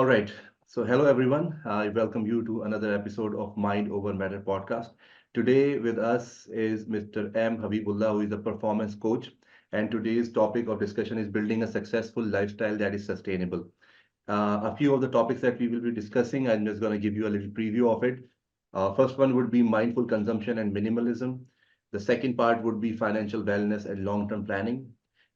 All right. So, hello everyone. I welcome you to another episode of Mind Over Matter podcast. Today with us is Mr. M. Habibullah, who is a performance coach. And today's topic of discussion is building a successful lifestyle that is sustainable. A few of the topics that we will be discussing, I'm just going to give you a little preview of it. First one would be mindful consumption and minimalism. The second part would be financial wellness and long-term planning.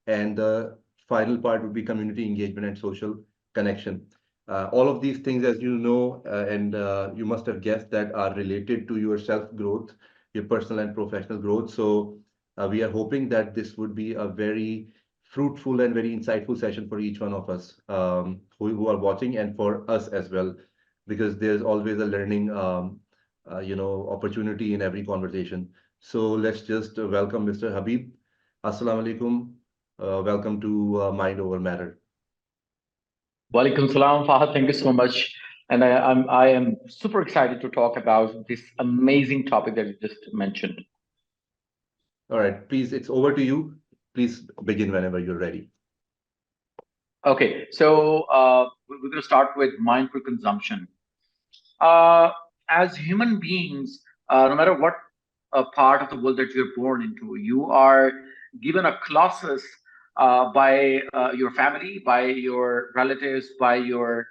And the final part would be community engagement and social connection. All of these things, as you know, and you must have guessed, that are related to your self growth, your personal and professional growth. So we are hoping that this would be a very fruitful and very insightful session for each one of us who are watching, and for us as well, because there's always a learning, opportunity in every conversation. So let's just welcome Mr. Habib. Assalamu alaikum. Welcome to Mind Over Matter. Walaikum salam, Fahad. Thank you so much. And I am super excited to talk about this amazing topic that you just mentioned. All right, please, it's over to you. Please begin whenever you're ready. Okay, so we're going to start with mindful consumption. Uh, as human beings, no matter what part of the world that you're born into, you are given a clauses by your family, by your relatives, by your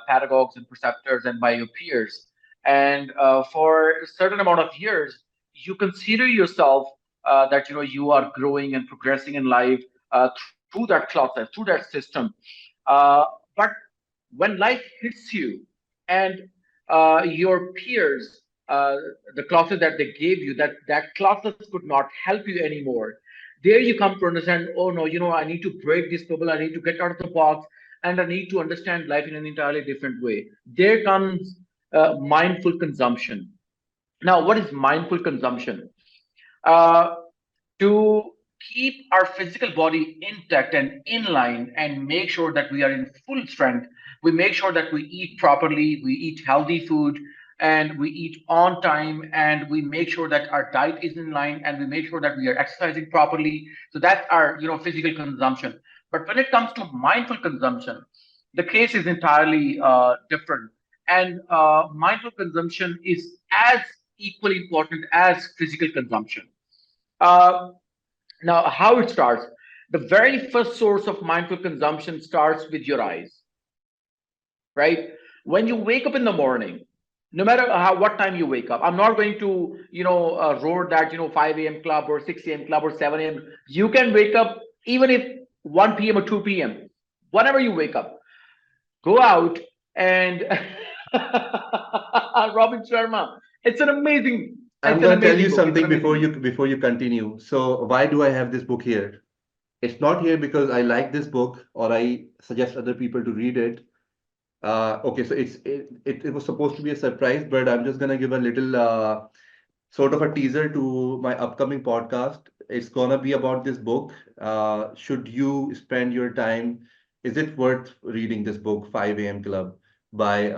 pedagogues and preceptors, and by your peers. And for a certain amount of years, you consider yourself that you are growing and progressing in life through that clauses, through that system. But when life hits you and your peers, the classes that they gave you, that classes could not help you anymore. There you come to understand, oh no, I need to break this bubble, I need to get out of the box, and I need to understand life in an entirely different way. There comes mindful consumption. Now, what is mindful consumption? Uh, to keep our physical body intact and in line and make sure that we are in full strength, we make sure that we eat properly, we eat healthy food, and we eat on time, and we make sure that our diet is in line, and we make sure that we are exercising properly. So that's our physical consumption. But when it comes to mindful consumption, the case is entirely different. And mindful consumption is as equally important as physical consumption. Uh, Now, how it starts? The very first source of mindful consumption starts with your eyes, right? When you wake up in the morning, no matter what time you wake up, I'm not going to, roar that, 5 a.m. club or 6 a.m. club or 7 a.m. You can wake up even if 1 p.m. or 2 p.m. Whenever you wake up, go out and Robin Sharma. It's an amazing, I'm it's an going to tell amazing you book. It's an something amazing before book. you continue. So why do I have this book here? It's not here because I like this book or I suggest other people to read it. Okay, so it was supposed to be a surprise, but I'm just gonna give a little sort of a teaser to my upcoming podcast. It's gonna be about this book. Should you spend your time? Is it worth reading this book, 5 a.m. Club by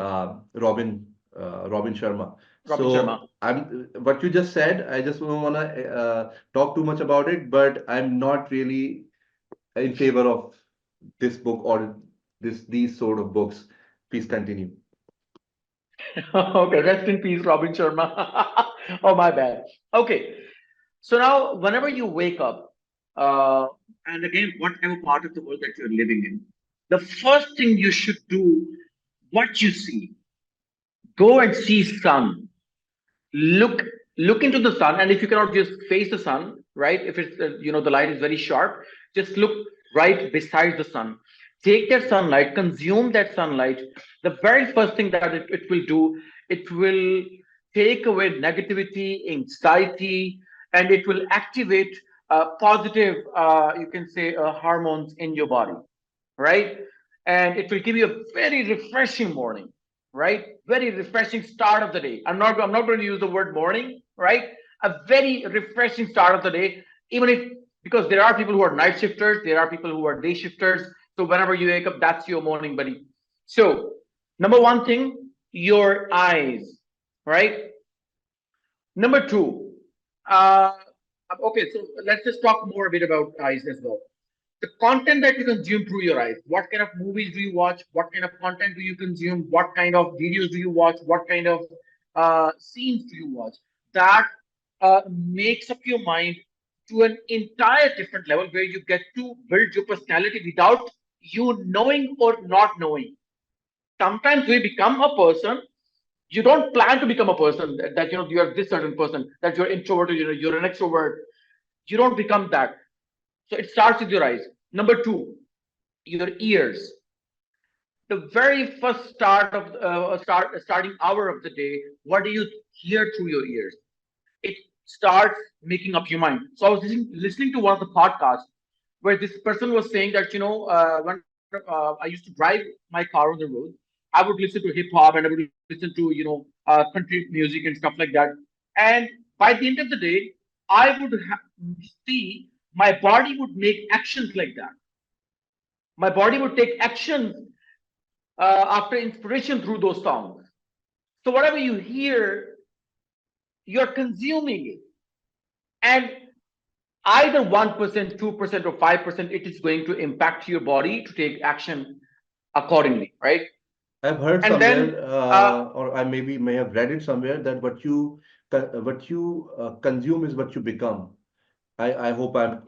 Robin Sharma? Robin So Sharma. I'm what you just said. I just don't wanna talk too much about it, but I'm not really in favor of this book or these sort of books. Please continue. Okay, rest in peace, Robin Sharma. Oh, my bad. Okay, so now whenever you wake up, uh, and again, whatever part of the world that you're living in, the first thing you should do, what you see, go and see sun. Look, look into the sun, and if you cannot just face the sun, right? If it's the light is very sharp, just look right beside the sun. Take that sunlight, consume that sunlight. The very first thing that it will do, it will take away negativity, anxiety, and it will activate positive, you can say, hormones in your body, right? And it will give you a very refreshing morning, right? Very refreshing start of the day. I'm not going to use the word morning, right? A very refreshing start of the day, even if, because there are people who are night shifters, there are people who are day shifters. So whenever you wake up, that's your morning, buddy. So number one thing, your eyes, right? Number two, uh, okay, so let's just talk more a bit about eyes as well. The content that you consume through your eyes. What kind of movies do you watch? What kind of content do you consume? What kind of videos do you watch? What kind of scenes do you watch? That makes up your mind to an entire different level where you get to build your personality without you knowing or not knowing. Sometimes we become a person. You don't plan to become a person that you are this certain person, that you're introverted, you're an extrovert. You don't become that. So it starts with your eyes. Number two, your ears. The very first starting hour of the day, what do you hear through your ears? It starts making up your mind. So I was listening to one of the podcasts where this person was saying that when I used to drive my car on the road, I would listen to hip hop and I would listen to country music and stuff like that. And by the end of the day, I would see my body would make actions like that. My body would take action after inspiration through those songs. So whatever you hear, you're consuming it. And either 1%, 2%, or 5%, it is going to impact your body to take action accordingly, right? I've heard And then, somewhere, uh, or I maybe may have read it somewhere that what you consume is what you become. I hope I'm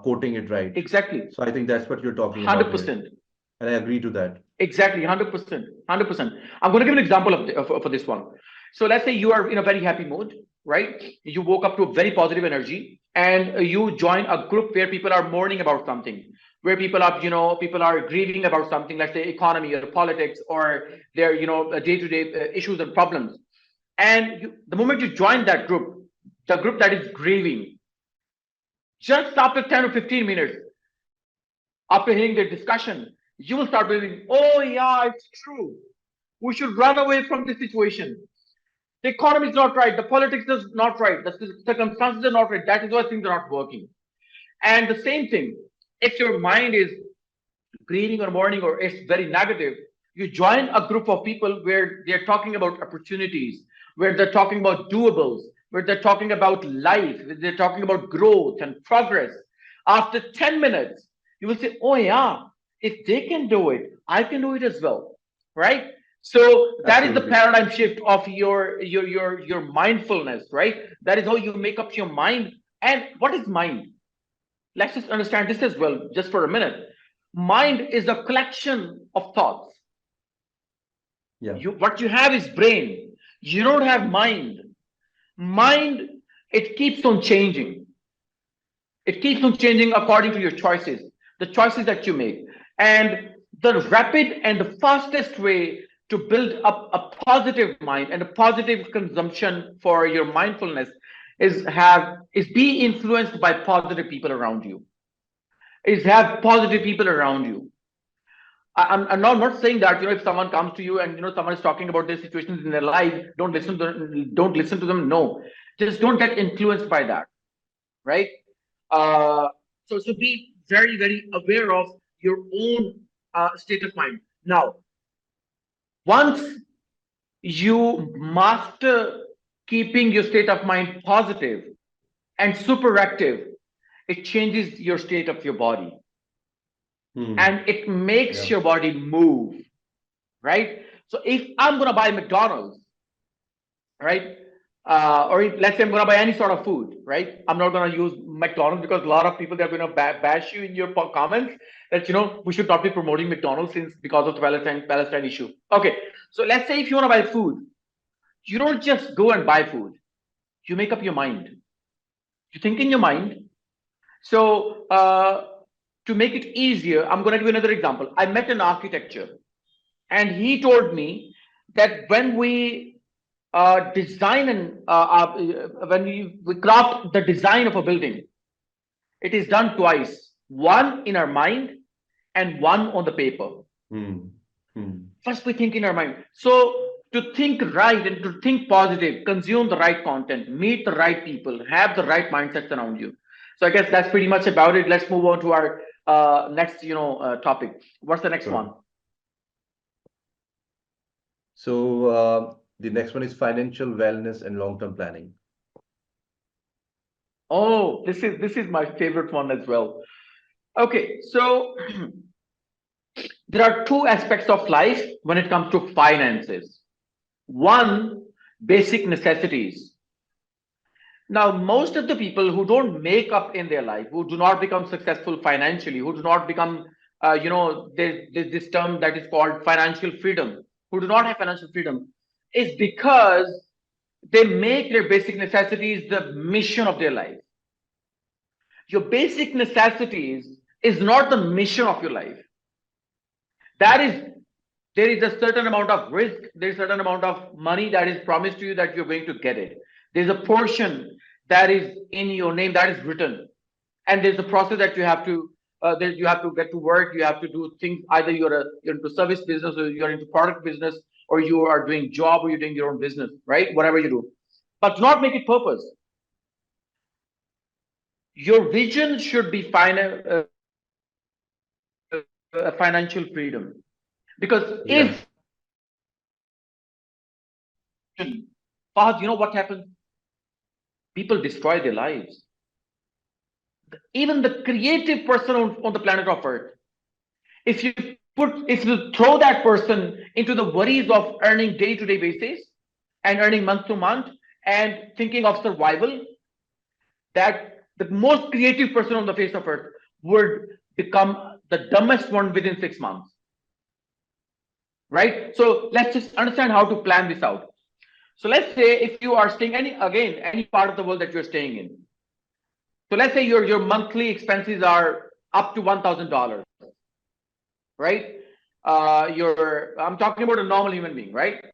quoting it right. exactly, So I think that's what you're talking about here, 100%. and I agree to that. Exactly, 100%. 100%. I'm going to give an example for this one. So let's say you are in a very happy mood, right? You woke up to a very positive energy and you join a group where people are mourning about something, where people are grieving about something, let's say economy or politics or their, day-to-day issues and problems. And the moment you join that group, the group that is grieving, just after 10 or 15 minutes, after hearing the discussion, you will start believing, oh yeah, it's true. We should run away from this situation. The economy is not right. The politics is not right. The circumstances are not right. That is why things are not working. And the same thing, if your mind is grieving or mourning or it's very negative, you join a group of people where they're talking about opportunities, where they're talking about doables, where they're talking about life, where they're talking about growth and progress. After 10 minutes, you will say, oh yeah, if they can do it, I can do it as well. Right? So that is the Absolutely. paradigm shift of your mindfulness, right? That is how you make up your mind. And what is mind? Let's just understand this as well, just for a minute. Mind is a collection of thoughts. Yeah, What you have is brain. You don't have mind. Mind, it keeps on changing. It keeps on changing according to your choices, the choices that you make. And the rapid and the fastest way to build up a positive mind and a positive consumption for your mindfulness is be influenced by positive people around you. Is have positive people around you. I'm not saying that if someone comes to you and someone is talking about their situations in their life, don't listen to them. No, just don't get influenced by that, right? Uh, so be very very aware of your own state of mind. Now, once you master keeping your state of mind positive and super active, it changes your state of your body hmm, and it makes yeah, your body move, right? So if I'm gonna buy McDonald's, right? Or let's say I'm gonna buy any sort of food, right? I'm not gonna use McDonald's because a lot of people they're gonna bash you in your comments that we should not be promoting McDonald's since because of the Palestine issue. Okay, so let's say if you wanna buy food, you don't just go and buy food. You make up your mind. You think in your mind. So to make it easier, I'm gonna give you another example. I met an architecture, and he told me that when we design and when we craft the design of a building, it is done twice, one in our mind and one on the paper. hmm, hmm. First we think in our mind. So to think right and to think positive, consume the right content, meet the right people, have the right mindsets around you. So I guess that's pretty much about it. Let's move on to our next topic. What's the next Sure. one? So the next one is financial wellness and long-term planning. Oh, this is my favorite one as well. Okay, so there are two aspects of life when it comes to finances. One, basic necessities. Now, most of the people who don't make up in their life, who do not become successful financially, who do not become, there's this term that is called financial freedom, who do not have financial freedom, is because they make their basic necessities the mission of their life. Your basic necessities is not the mission of your life. That is, there is a certain amount of risk, there is a certain amount of money that is promised to you that you're going to get it. There's a portion that is in your name that is written, and there's a process that you have to get to work. You have to do things. Either you're into service business, or you're into product business, or you are doing job, or you're doing your own business, right? Whatever you do, but do not make it purpose. Your vision should be financial freedom, because Yeah. if Fahad, you know what happens? People destroy their lives. Even the creative person on the planet of Earth, if you throw that person into the worries of earning day-to-day basis and earning month to month and thinking of survival, that the most creative person on the face of Earth would become the dumbest one within 6 months. Right? So let's just understand how to plan this out. So let's say if you are staying any part of the world that you're staying in. So let's say your monthly expenses are up to $1,000, right? I'm talking about a normal human being, right?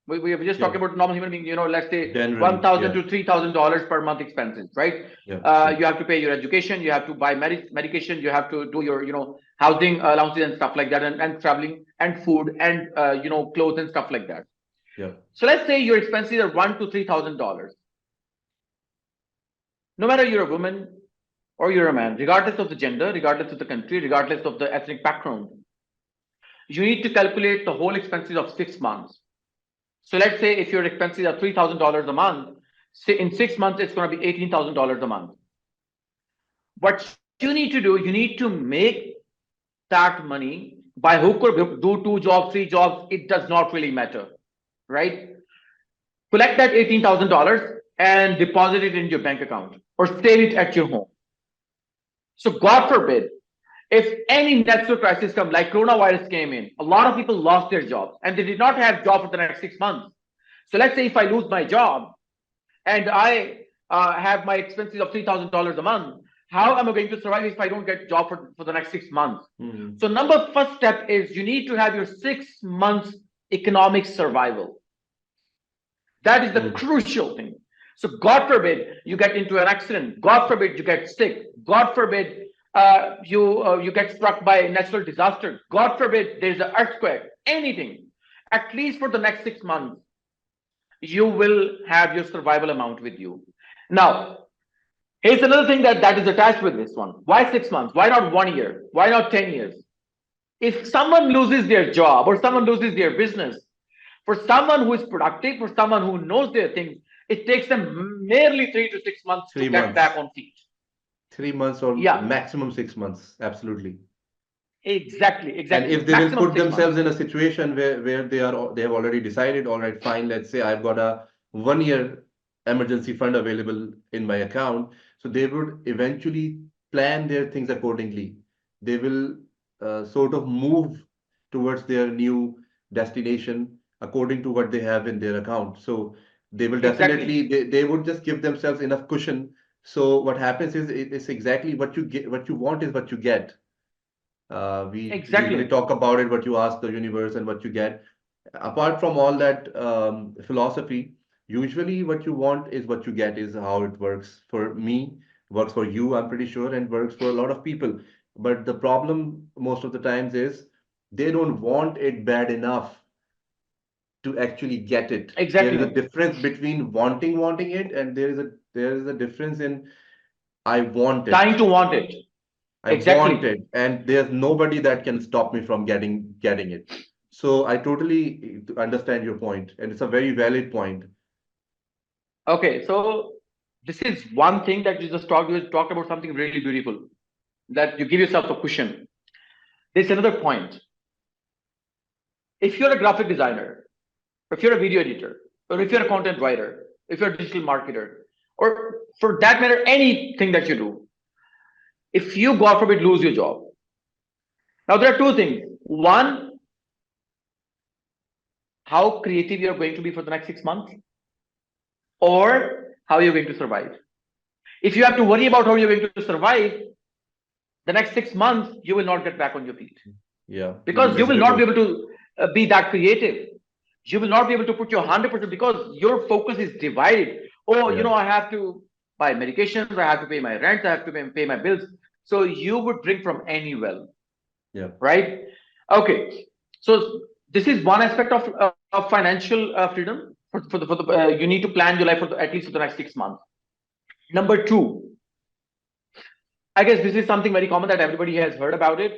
We are just Yeah. talking about normal human being. Let's say one Generally. thousand Yeah. to $3,000 per month expenses, right? Yeah. Yeah. You have to pay your education, you have to buy medication, you have to do your housing allowances and stuff like that, and traveling and food and clothes and stuff like that. Yeah. So let's say your expenses are $1,000 to $3,000. No matter you're a woman or you're a man, regardless of the gender, regardless of the country, regardless of the ethnic background, you need to calculate the whole expenses of 6 months. So let's say if your expenses are $3,000 a month, say in 6 months it's going to be $18,000 a month. What you need to do, you need to make that money by hook or hook, do 2 jobs, 3 jobs, it does not really matter, right? Collect that $18,000 and deposit it in your bank account or save it at your home. So God forbid, if any natural crisis comes, like coronavirus came in, a lot of people lost their jobs and they did not have job for the next 6 months. So let's say if I lose my job and I have my expenses of $3,000 a month, how am I going to survive if I don't get a job for the next 6 months? Mhm. So first step is you need to have your 6 months economic survival. That is the Mhm. crucial thing. So God forbid you get into an accident. God forbid you get sick. God forbid you get struck by a natural disaster. God forbid there's an earthquake. Anything. At least for the next 6 months, you will have your survival amount with you. Now, here's another thing that is attached with this one. Why 6 months? Why not 1 year? Why not 10 years? If someone loses their job or someone loses their business, for someone who is productive, for someone who knows their things, it takes them merely 3 to 6 months to Three get back months. on feet. 3 months or Yeah, maximum 6 months. Absolutely. And exactly. if they will Maximum put six themselves months. in a situation where they have already decided, all right, fine, let's say I've got a 1 year emergency fund available in my account, so they would eventually plan their things accordingly. They will sort of move towards their new destination according to what they have in their account. So they will Exactly. definitely they would just give themselves enough cushion. So what happens is it's exactly what you get, what you want is what you get. We usually Exactly. talk about it, what you ask the universe and what you get. Apart from all that philosophy, usually what you want is what you get, is how it works for me, works for you, I'm pretty sure, and works for a lot of people. But the problem most of the times is they don't want it bad enough to actually get it. There is a Exactly. difference between wanting it, and there is a difference in I want Dying it. to want it. I want Exactly. it, and there's nobody that can stop me from getting it. So I totally understand your point, and it's a very valid point. Okay, so this is one thing that you just talked about something really beautiful. that you give yourself a cushion. There's another point. If you're a graphic designer, if you're a video editor, or if you're a content writer, if you're a digital marketer, or for that matter, anything that you do, if you, God forbid, lose your job. Now, there are two things. One, how creative you're going to be for the next 6 months, or how you're going to survive. If you have to worry about how you're going to survive, the next 6 months, you will not get back on your feet. Yeah. Because you will not be able to be that creative. You will not be able to put your 100% because your focus is divided. Oh, Yeah. I have to buy medications, I have to pay my rent, I have to pay my bills. So you would drink from any well. Yeah. Right? Okay. So this is one aspect of financial freedom. You need to plan your life for at least for the next 6 months. Number two, I guess this is something very common that everybody has heard about it.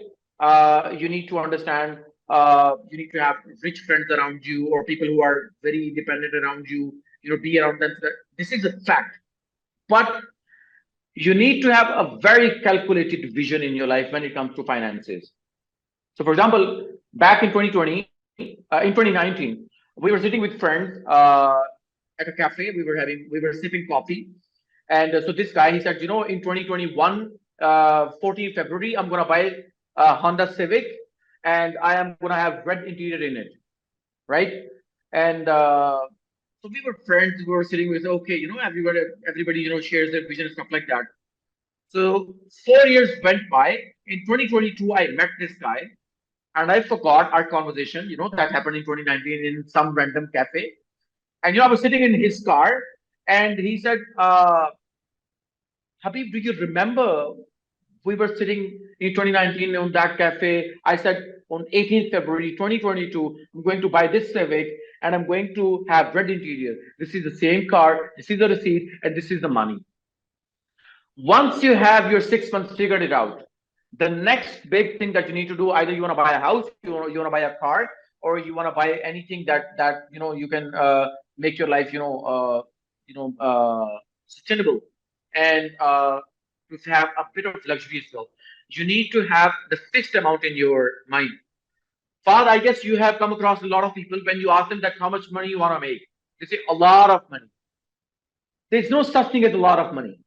You need to understand. You need to have rich friends around you, or people who are very independent around you. Be around them. This is a fact. But you need to have a very calculated vision in your life when it comes to finances. So, for example, back in 2020, in 2019, we were sitting with friends at a cafe. We were sipping coffee, and so this guy, he said, in 2021, 14th February, I'm gonna buy a Honda Civic, and I am gonna have red interior in it, right? And so we were friends. We were sitting with, okay, everybody, shares their vision and stuff like that. So 4 years went by. In 2022, I met this guy, and I forgot our conversation, that happened in 2019 in some random cafe. And I was sitting in his car, and he said, Habib, do you remember we were sitting in 2019 on that cafe? I said on 18th February 2022, I'm going to buy this Civic and I'm going to have red interior. This is the same car, this is the receipt, and this is the money. Once you have your 6 months figured it out, the next big thing that you need to do, either you want to buy a house, you want to buy a car, or you want to buy anything that you can make your life sustainable and to have a bit of luxury as well. You need to have the fixed amount in your mind. Fahad, I guess you have come across a lot of people when you ask them that how much money you want to make, they say a lot of money. There's no such thing as a lot of money.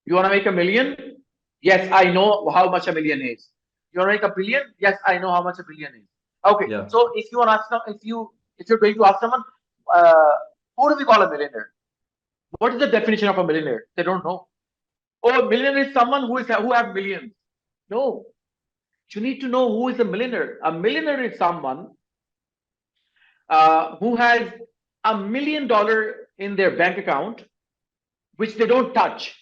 You want to make 1 million? Yes, I know how much 1 million is. You want to make 1 billion? Yes, I know how much 1 billion is. Okay, Yeah. so if you want to ask, if you're going to ask someone, uh, who do we call a millionaire? What is the definition of a millionaire? They don't know. Oh, a millionaire is someone who have millions. No, you need to know who is a millionaire. A millionaire is someone who has $1 million in their bank account, which they don't touch,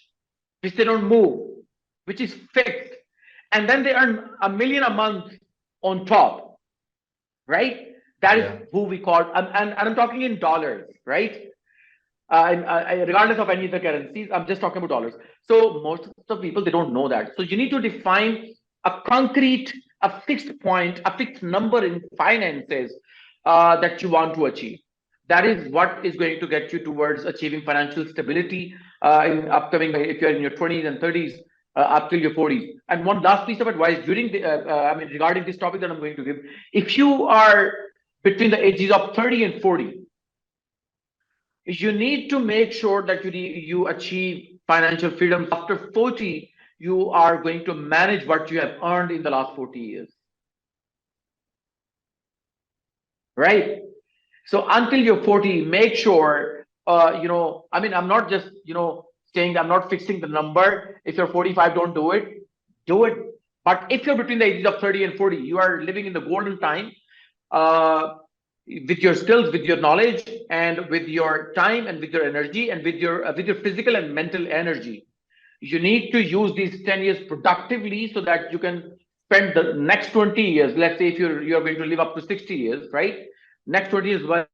which they don't move, which is fixed, and then they earn 1 million a month on top, right? That is who we call, and I'm talking in dollars, right? Regardless of any other currencies, I'm just talking about dollars. So most of the people, they don't know that. So you need to define a concrete, a fixed point, a fixed number in finances that you want to achieve. That is what is going to get you towards achieving financial stability in upcoming, if you're in your 20s and 30s, up till your 40s. And one last piece of advice during regarding this topic that I'm going to give, if you are between the ages of 30 and 40, you need to make sure that you achieve financial freedom. After 40, you are going to manage what you have earned in the last 40 years. Right? So until you're 40, make sure, I'm not just, saying I'm not fixing the number. If you're 45, don't do it. Do it. But if you're between the ages of 30 and 40, you are living in the golden time. With your skills, with your knowledge, and with your time, and with your energy, and with your physical and mental energy, you need to use these 10 years productively so that you can spend the next 20 years. Let's say if you're going to live up to 60 years, right? Next 20 years.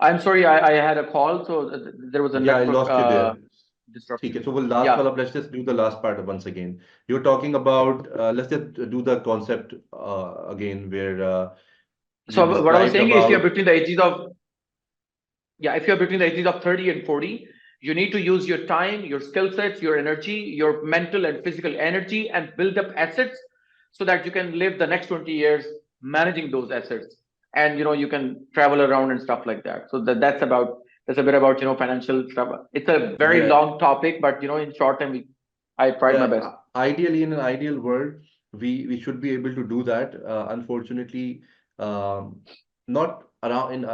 I'm sorry, I had a call, so there was a Yeah, I network lost you there. Okay, disruption. so we'll last Yeah. follow up. Let's just do the last part once again. You're talking about, let's just do the concept again, where you So what I was described saying is, if you're about, between the ages of yeah, if you're between the ages of 30 and 40, you need to use your time, your skill sets, your energy, your mental and physical energy, and build up assets so that you can live the next 20 years managing those assets. And you can travel around and stuff like that. So that's a bit about financial stuff. It's a very yeah, long topic, but in short time I tried my yeah, best. ideally, in an ideal world, we should be able to do that. Unfortunately, um, not around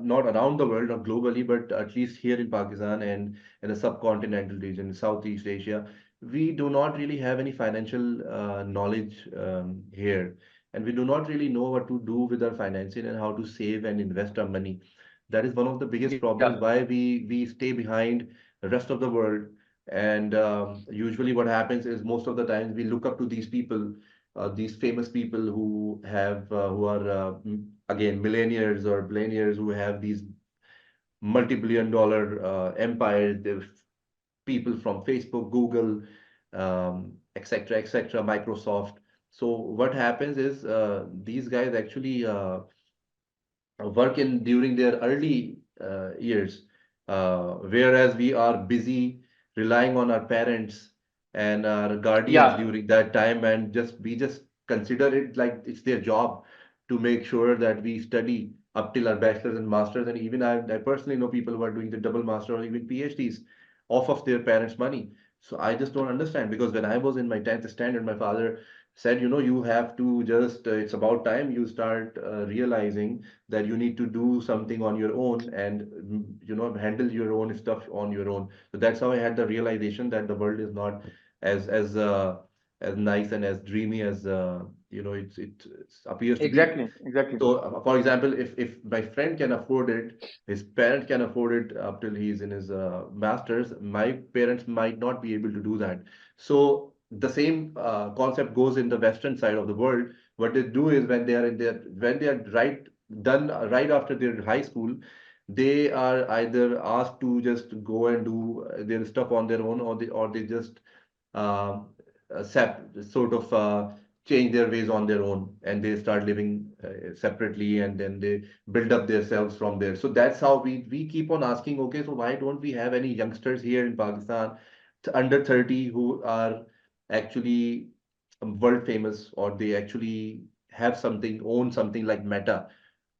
not around the world or globally, but at least here in Pakistan and in the subcontinental region, Southeast Asia, we do not really have any financial knowledge here, and we do not really know what to do with our financing and how to save and invest our money. That is one of the biggest Yeah. problems why we stay behind the rest of the world. And usually, what happens is most of the times we look up to these people, these famous people who are again millionaires or billionaires who have these multi-billion dollar empires. People from Facebook, Google, etc., Microsoft. So what happens is these guys actually work in during their early years, whereas we are busy relying on our parents and our guardians Yeah. during that time, and just consider it like it's their job to make sure that we study up till our bachelor's and master's. And even I personally know people who are doing the double master or even PhDs off of their parents' money. So I just don't understand, because when I was in my 10th standard, my father said, you have to just, it's about time you start realizing that you need to do something on your own and handle your own stuff on your own. So that's how I had the realization that the world is not as nice and as dreamy as it appears to be. Exactly. Exactly. So, for example, if my friend can afford it, his parent can afford it up till he's in his masters, my parents might not be able to do that. So the same concept goes in the Western side of the world. What they do is when they are right after their high school, they are either asked to just go and do their stuff on their own, or they just um, sort of change their ways on their own, and they start living separately, and then they build up themselves from there. So that's how we keep on asking, okay, so why don't we have any youngsters here in Pakistan under 30 who are actually world famous, or they actually have something, own something like Meta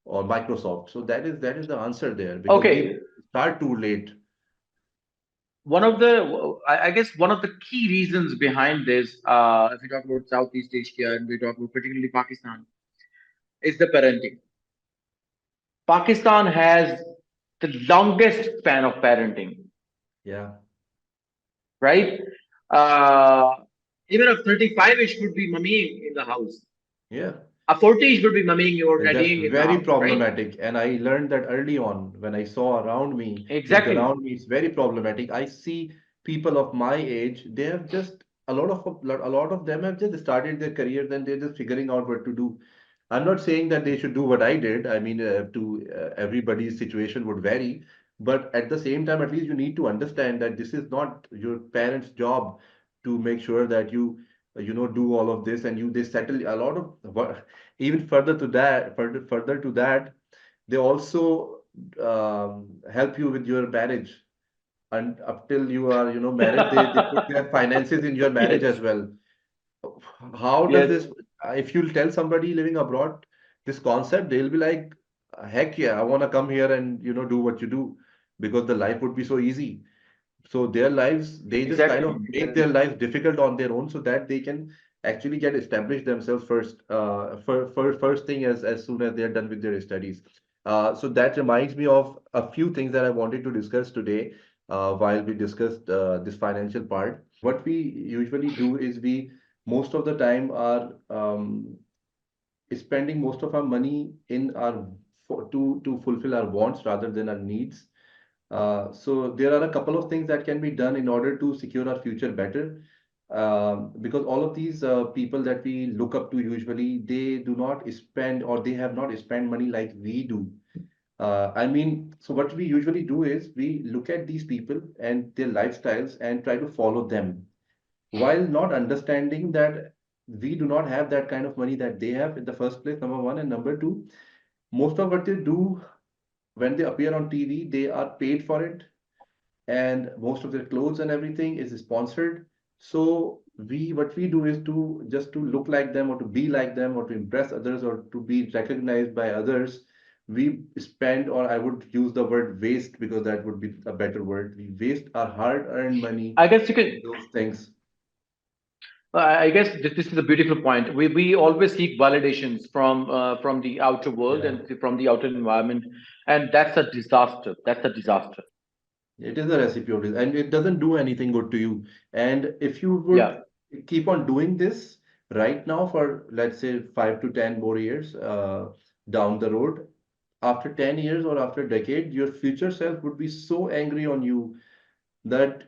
or Microsoft? So that is the answer there, because we Okay. start too late. I guess one of the key reasons behind this, if we talk about Southeast Asia and we talk about particularly Pakistan, is the parenting. Pakistan has the longest span of parenting, Yeah, right? Uh, Even a 35-ish would be mummying in the house. yeah. A 40-ish would be mummying or And that's daddying in the very house, right? problematic. And I learned that early on when I saw around me, looked Exactly. around me, it's very problematic. I see people of my age, they have just a lot of them have just started their careers and they're just figuring out what to do. I'm not saying that they should do what I did. I mean, to everybody's situation would vary, but at the same time, at least you need to understand that this is not your parents' job to make sure that you do all of this, and they settle a lot of even further to that, they also help you with your marriage, and up till you are married, they put their finances in your marriage Yes. as well. How does Yes. this, if you'll tell somebody living abroad this concept, they'll be like, heck yeah, I want to come here and do what you do, because the life would be so easy. So their lives, they just kind Exactly. of make Exactly. their lives difficult on their own so that they can actually get established themselves first, first thing, as soon as they're done with their studies. So that reminds me of a few things that I wanted to discuss today, while we discussed this financial part. What we usually do is we most of the time are spending most of our money in our to fulfill our wants rather than our needs. So there are a couple of things that can be done in order to secure our future better. Because all of these people that we look up to, usually they do not spend, or they have not spent money like we do. I mean, so what we usually do is we look at these people and their lifestyles and try to follow them while not understanding that we do not have that kind of money that they have in the first place, number one. And number two, most of what they do when they appear on TV, they are paid for it, and most of their clothes and everything is sponsored. So what we do is to just to look like them or to be like them or to impress others or to be recognized by others. We spend, or I would use the word waste because that would be a better word. We waste our hard-earned money I guess you in can. those things. I guess this is a beautiful point. We always seek validations from the outer world Yeah. and from the outer environment, and that's a disaster. That's a disaster. It is a recipe of this, and it doesn't do anything good to you. And if you would Yeah. keep on doing this right now for, let's say, 5 to 10 more years down the road, after 10 years or after a decade, your future self would be so angry on you that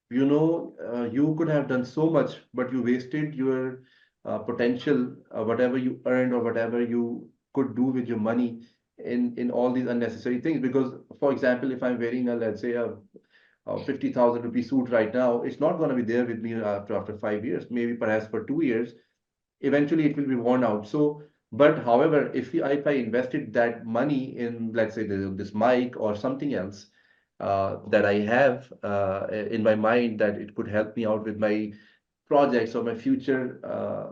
you could have done so much, but you wasted your potential, whatever you earned or whatever you could do with your money in all these unnecessary things. Because, for example, if I'm wearing a, let's say, a 50,000 rupee suit right now, it's not going to be there with me after 5 years, maybe perhaps for 2 years. Eventually, it will be worn out. So, but however, if I invested that money in, let's say, this mic or something else that I have in my mind that it could help me out with my projects or my future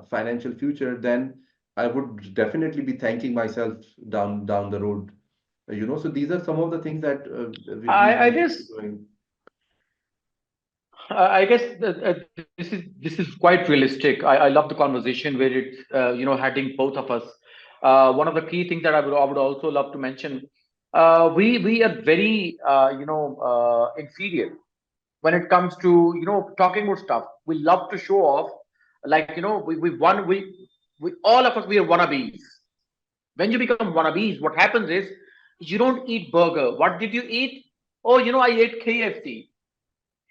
financial future, then I would definitely be thanking myself down the road. So these are some of the things that we I should guess be doing. this is quite realistic. I love the conversation where it's heading both of us. One of the key things that I would also love to mention. We are very inferior when it comes to talking about stuff. We love to show off, like we all of us, we are wannabes. When you become wannabes, what happens is you don't eat burger. What did you eat? Oh, I ate KFC.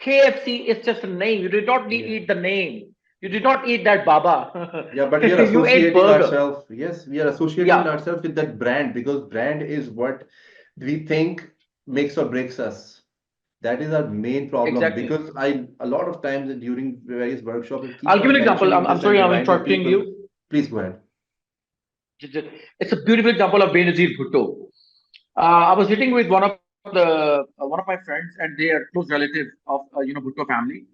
KFC is just a name. You did not Yeah. eat the name. You did not eat that Baba. Yeah, but we are You ate associating burger. ourselves. Yes, we are associating Yeah, ourselves with that brand because brand is what we think makes or breaks us. That is our main problem exactly. because I a lot of times during various workshops I I'll keep give you on an example. I'm, mentioning I'm this and sorry, I'm reminding interrupting people. you. Please go ahead. It's a beautiful example of Benazir Bhutto. I was sitting with one of my friends, and they are close relatives of Bhutto family.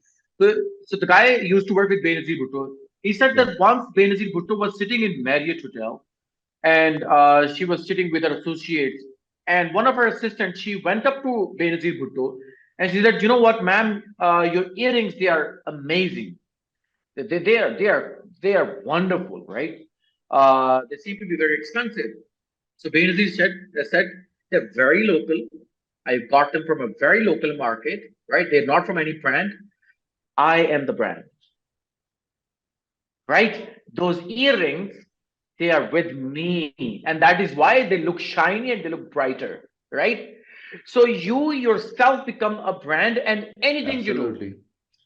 So, so the guy used to work with Benazir Bhutto. He said Yeah. that once Benazir Bhutto was sitting in Marriott Hotel, and she was sitting with her associates, and one of her assistants, she went up to Benazir Bhutto, and she said, "You know what, ma'am? Your earrings, they are amazing. They are wonderful, right? They seem to be very expensive." So Benazir said they're very local. I got them from a very local market, right? They're not from any brand. I am the brand, right? Those earrings, they are with me, and that is why they look shiny and they look brighter, right? So you yourself become a brand, and anything you do. Absolutely.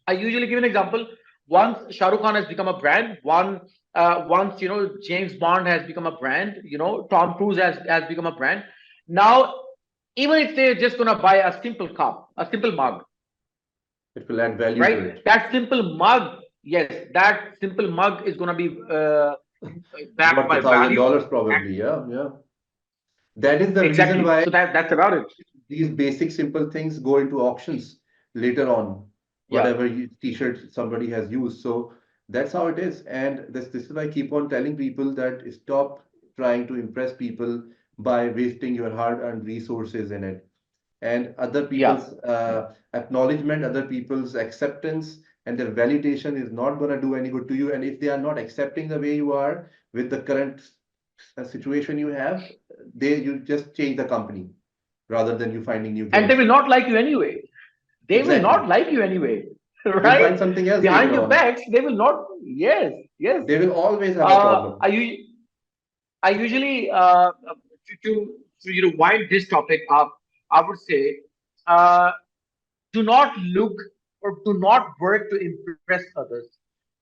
I usually give an example. Once Shah Rukh Khan has become a brand, once James Bond has become a brand, Tom Cruise has become a brand. Now, even if they're just gonna buy a simple cup, a simple mug, It will add value to right? it. That simple mug, yes, that simple mug is gonna be backed Worth a by thousand value. dollars probably. Yeah, yeah. That is the reason Exactly. why So that's about it. these basic simple things go into auctions later on, Yeah. whatever t-shirt somebody has used. So that's how it is. And this is why I keep on telling people that stop trying to impress people by wasting your hard-earned resources in it. And other Yeah. people's acknowledgement, other people's acceptance, and their validation is not going to do any good to you. And if they are not accepting the way you are with the current situation you have, you just change the company rather than you finding new And they clothes. will not like you anyway. They will not Exactly. like you anyway, You'll right? find something else Behind later your on. backs, they will not. Yes, yes. They will always have a Uh, problem. I u- I usually to wind this topic up, I would say, uh, do not look or do not work to impress others.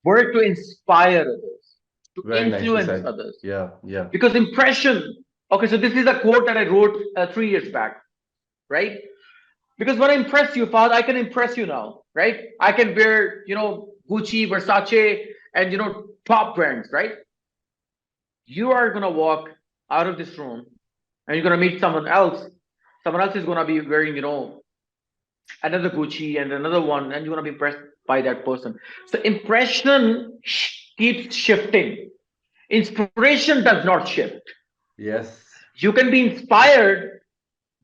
Work to inspire others, to Very nicely influence said. others. Yeah, yeah. Because impression, Okay, so this is a quote that I wrote 3 years back, right? Because when I impress you, Fahad, I can impress you now, right? I can wear, Gucci, Versace, and top brands, right? You are gonna walk out of this room, and you're gonna meet someone else. Someone else is gonna be wearing, another Gucci and another one, and you're gonna be impressed by that person. So impression keeps shifting. Inspiration does not shift. Yes, You can be inspired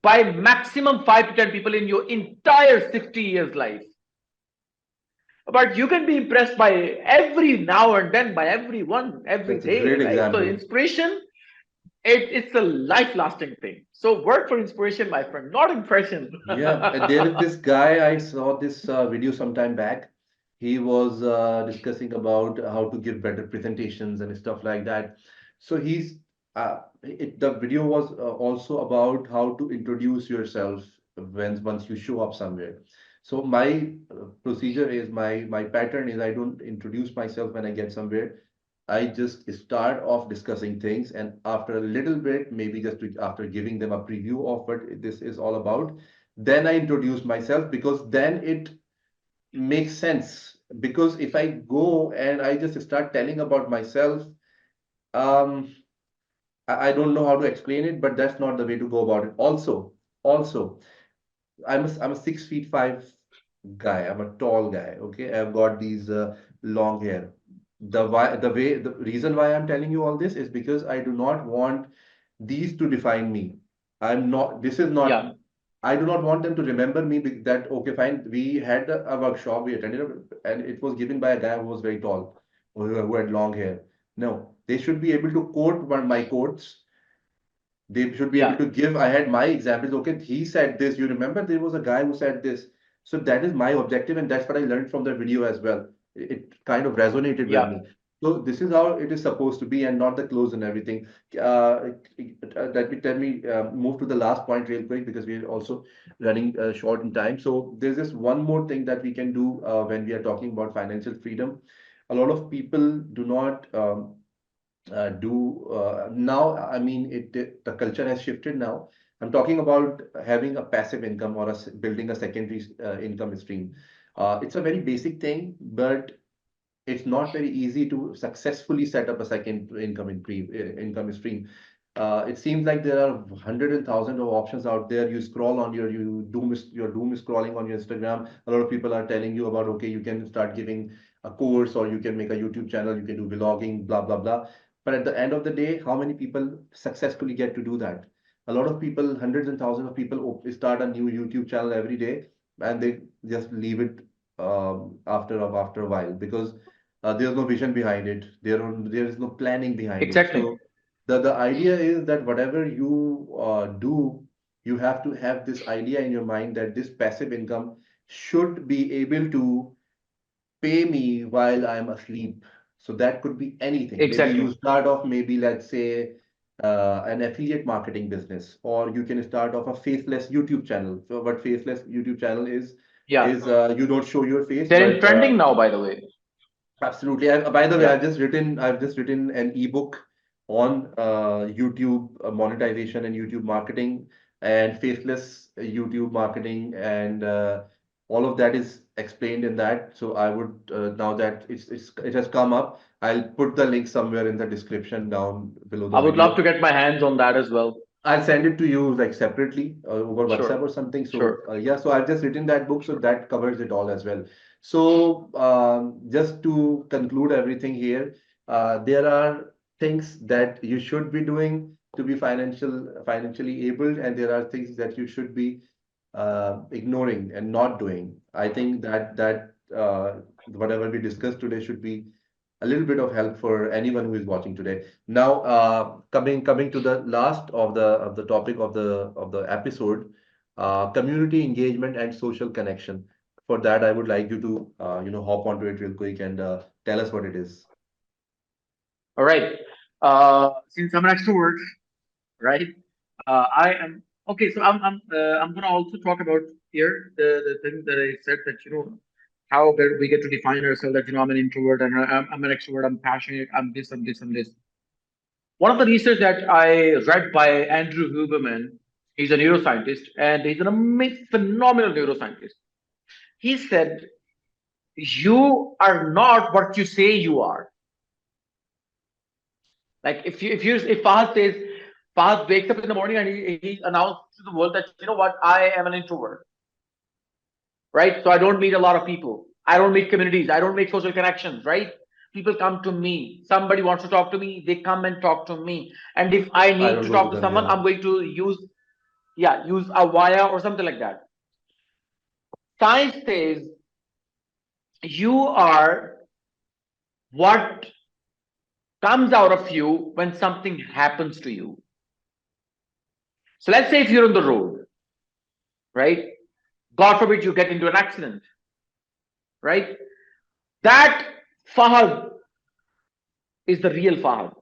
by maximum 5 to 10 people in your entire 60 years life. But you can be impressed by every now and then by everyone every that's a great day. Like so, example. inspiration it's a life lasting thing. So work for inspiration, my friend, not impression. Yeah, there is this guy, I saw this video sometime back. He was discussing about how to give better presentations and stuff like that. So the video was also about how to introduce yourself once you show up somewhere. So my procedure is my pattern is I don't introduce myself when I get somewhere. I just start off discussing things, and after a little bit, maybe after giving them a preview of what this is all about, then I introduce myself because then it makes sense. Because if I go and I just start telling about myself, um, I don't know how to explain it, but that's not the way to go about it. Also, I'm a 6 feet 5 guy. I'm a tall guy. Okay, I've got these long hair. The reason why I'm telling you all this is because I do not want these to define me. I'm not. This is not. Yeah, I do not want them to remember me that okay, fine. We had a workshop. We attended, and it was given by a guy who was very tall, who had long hair. No, they should be able to quote my quotes. They should be able yeah, to give. I had my examples. Okay, he said this. You remember there was a guy who said this. So that is my objective, and that's what I learned from the video as well. It kind of resonated with yeah. me. So this is how it is supposed to be, and not the clothes and everything. Uh, let me move to the last point real quick because we are also running short in time. So there's just one more thing that we can do when we are talking about financial freedom. A lot of people do not. Do now I mean the culture has shifted now. I'm talking about having a passive income or building a secondary income stream. It's a very basic thing, but it's not very easy to successfully set up a income stream. It seems like there are hundred and thousand of options out there. You scroll on your doom scrolling on your Instagram. A lot of people are telling you about okay, you can start giving a course or you can make a YouTube channel, you can do vlogging, blah blah blah. But at the end of the day, how many people successfully get to do that? A lot of people, hundreds and thousands of people start a new YouTube channel every day and they just leave it after a while because there's no vision behind it. There is no planning behind it. Exactly. So the idea is that whatever you do, you have to have this idea in your mind that this passive income should be able to pay me while I'm asleep. So that could be anything. Maybe you Exactly. start off, maybe let's say an affiliate marketing business, or you can start off a faceless YouTube channel. So what faceless YouTube channel Yeah. is you don't show your face, They're in but trending now, by the way. absolutely. By the way, Yeah. I've just written an ebook on YouTube monetization and YouTube marketing and faceless YouTube marketing and all of that is explained in that. So I would now that it has come up, I'll put the link somewhere in the description down below I the would love video. to get my hands on that as well. I'll send it to you like separately over WhatsApp Sure. or something. So Sure. yeah, so I've just written that book, so that covers it all as well. So just to conclude everything here, there are things that you should be doing to be financially able, and there are things that you should be ignoring and not doing. I think that whatever we discussed today should be a little bit of help for anyone who is watching today. Now, coming to the last of the topic of the episode, community engagement and social connection. For that, I would like you to hop onto it real quick and tell us what it is. All right. Since I'm an extrovert, right? I am okay. So I'm gonna also talk about here the thing that I said that how we get to define ourselves that I'm an introvert and I'm an extrovert. I'm passionate. I'm this. I'm this. I'm this. One of the research that I read by Andrew Huberman, he's a neuroscientist and he's an amazing, phenomenal neuroscientist. He said, "You are not what you say you are." Like if Fahad says, Fahad wakes up in the morning and he announced to the world that, you know what, I am an introvert, right? So I don't meet a lot of people. I don't meet communities. I don't make social connections, right? People come to me. Somebody wants to talk to me. They come and talk to me. And if I I need don't to go to talk to them. someone, Yeah. I'm going to use a wire or something like that. Science says you are what comes out of you when something happens to you. So let's say if you're on the road, right? God forbid you get into an accident, right? That Fahad is the real Fahad.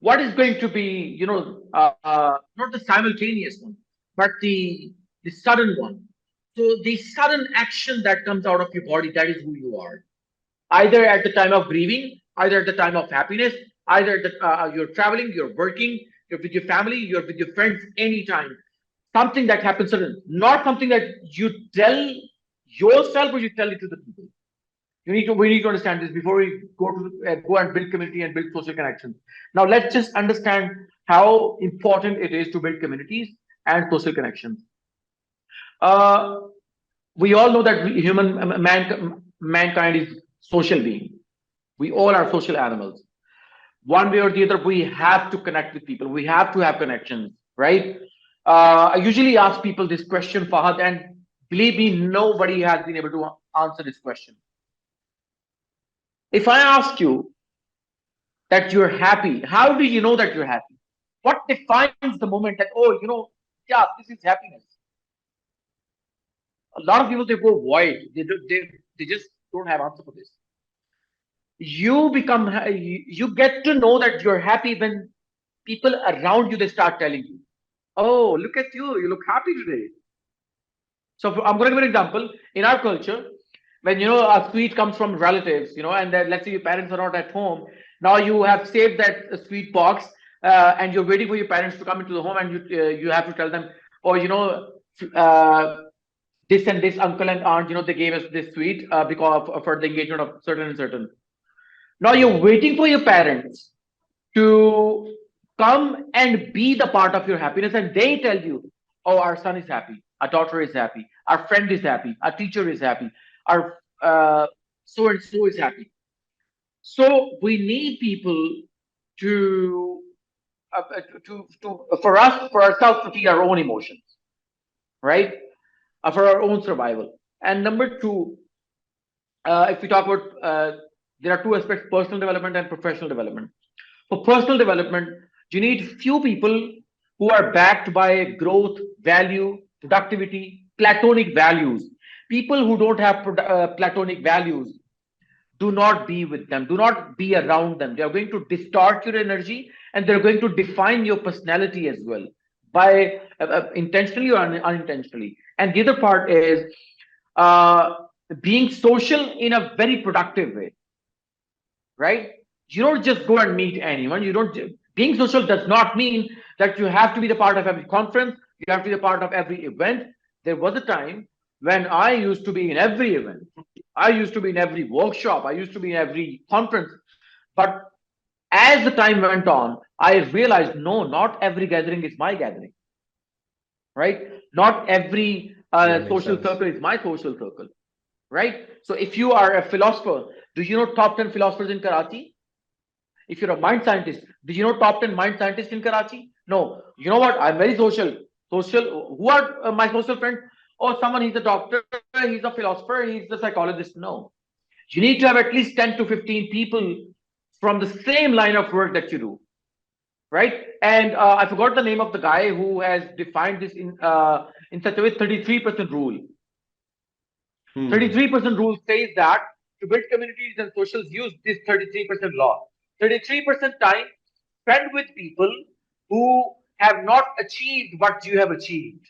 What is going to be, not the simultaneous one, but the sudden one. So the sudden action that comes out of your body, that is who you are. Either at the time of grieving, either at the time of happiness, either at you're traveling, you're working, you're with your family, you're with your friends, anytime. Something that happens sudden, not something that you tell yourself or you tell it to the people. We need to understand this before we go and build community and build social connections. Now let's just understand how important it is to build communities and social connections. Uh, we all know that mankind is social being. We all are social animals. One way or the other, we have to connect with people. We have to have connections, right? I usually ask people this question, Fahad, and believe me, nobody has been able to answer this question. If I ask you that you're happy, how do you know that you're happy? What defines the moment that, oh, yeah, this is happiness? A lot of people, they go void. They just don't have answer for this. You get to know that you're happy when people around you, they start telling you, oh, look at you look happy today. So I'm going to give an example. In our culture, when a sweet comes from relatives, and then let's say your parents are not at home, now you have saved that sweet box, and you're waiting for your parents to come into the home, and you have to tell them, oh, uh, this and this uncle and aunt, they gave us this sweet because for the engagement of certain and certain. Now you're waiting for your parents to come and be the part of your happiness, and they tell you, oh, our son is happy, our daughter is happy, our friend is happy, our teacher is happy, our so and so is happy. So we need people to for us, for ourselves, to feel our own emotions, right? For our own survival. And number two, if we talk about, there are two aspects: personal development and professional development. For personal development, you need few people who are backed by growth, value, productivity, platonic values. People who don't have platonic values, do not be with them, do not be around them. They are going to distort your energy, and they're going to define your personality as well, by intentionally or unintentionally. And the other part is uh, being social in a very productive way, right? You don't just go and meet anyone. You don't. Being social does not mean that you have to be the part of every conference. You have to be the part of every event. There was a time when I used to be in every event. I used to be in every workshop. I used to be in every conference. But as the time went on, I realized, no, not every gathering is my gathering, right? Not every Yeah, makes social sense. circle is my social circle, right? So if you are a philosopher, do you know top 10 philosophers in Karachi? If you're a mind scientist, do you know top 10 mind scientists in Karachi? No. You know what? I'm very social. Social. Who are my social friends? Oh, someone, he's a doctor, he's a philosopher, he's a psychologist. No. You need to have at least 10 to 15 people from the same line of work that you do, right? And I forgot the name of the guy who has defined this in such a way: 33% rule. Hmm. 33% rule says that to build communities and socials, use this 33% law. 33% time spend with people who have not achieved what you have achieved,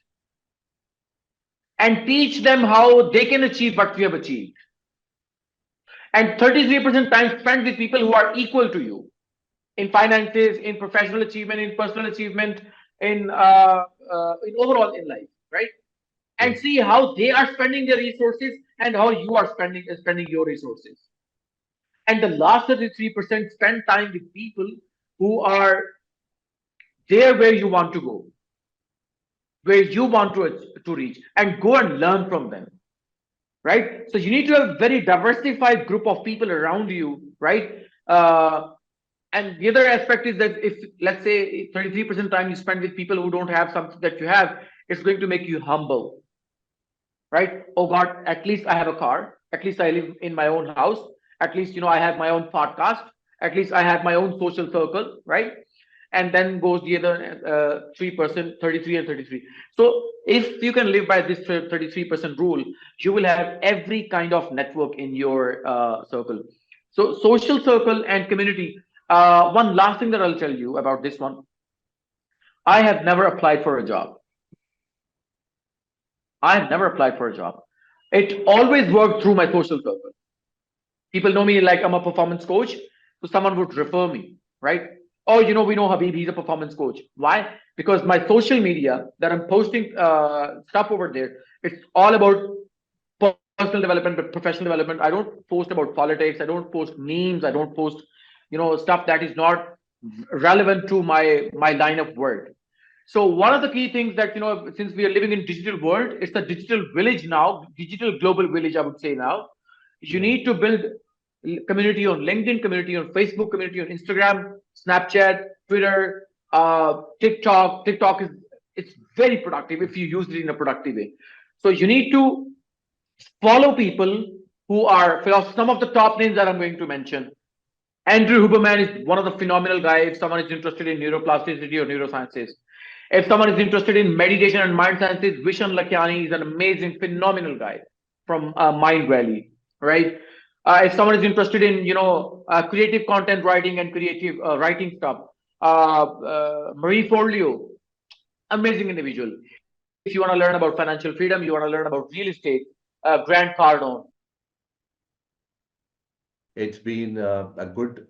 and teach them how they can achieve what you have achieved. And 33% time spent with people who are equal to you. in finances, in professional achievement, in personal achievement, in overall in life, right? And Yes. see how they are spending their resources and how you are spending your resources. And the last 33% spend time with people who are there where you want to go, where you want to reach, and go and learn from them, right? So you need to have a very diversified group of people around you, right? And the other aspect is that if, let's say, 33% time you spend with people who don't have something that you have, it's going to make you humble, right? Oh God, at least I have a car. At least I live in my own house. At least, I have my own podcast. At least I have my own social circle, right? And then goes the other 3%, 33 and 33. So if you can live by this 33% rule, you will have every kind of network in your circle. So social circle and community. One last thing that I'll tell you about this one. I have never applied for a job. I have never applied for a job. It always worked through my social circle. People know me like I'm a performance coach, so someone would refer me, right? Oh, we know Habib, he's a performance coach. Why? Because my social media that I'm posting stuff over there, it's all about personal development, but professional development. I don't post about politics. I don't post memes. I don't post, stuff that is not relevant to my line of work. So one of the key things that, since we are living in digital world, it's a digital village now, digital global village, I would say now. You Yeah. need to build community on LinkedIn, community on Facebook, community on Instagram, Snapchat, Twitter, TikTok. TikTok is it's very productive if you use it in a productive way. So you need to follow people who are some of the top names that I'm going to mention. Andrew Huberman is one of the phenomenal guys. If someone is interested in neuroplasticity or neurosciences, if someone is interested in meditation and mind sciences, Vishan Lakiani is an amazing, phenomenal guy from Mind Valley, right? If someone is interested in, creative content writing and creative writing stuff, Marie Forleo, amazing individual. If you want to learn about financial freedom, you want to learn about real estate, Grant Cardone. It's been a good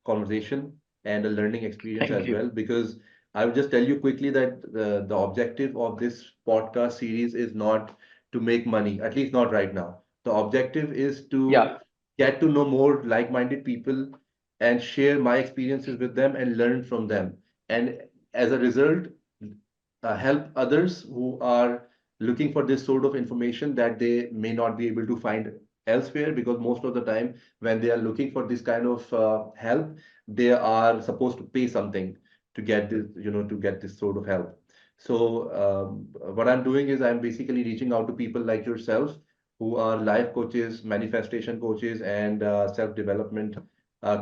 conversation and a learning experience Thank as you. well, because I will just tell you quickly that the objective of this podcast series is not to make money, at least not right now. The objective is to Yeah. get to know more like-minded people and share my experiences with them and learn from them. And as a result, help others who are looking for this sort of information that they may not be able to find elsewhere, because most of the time when they are looking for this kind of help, they are supposed to pay something to get this, to get this sort of help. So what I'm doing is I'm basically reaching out to people like yourself who are life coaches, manifestation coaches, and self-development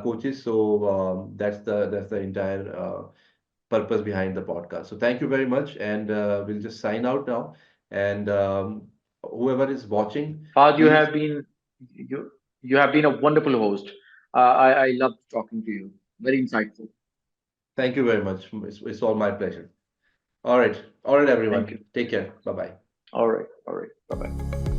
coaches. So that's the entire purpose behind the podcast. So thank you very much, and we'll just sign out now. And whoever is watching, Fahad, please. you have been a wonderful host. I loved talking to you. Very insightful. Thank you very much. It's all my pleasure. All right, Thank you. everyone. Take care. Bye bye. All right. All right. Bye bye.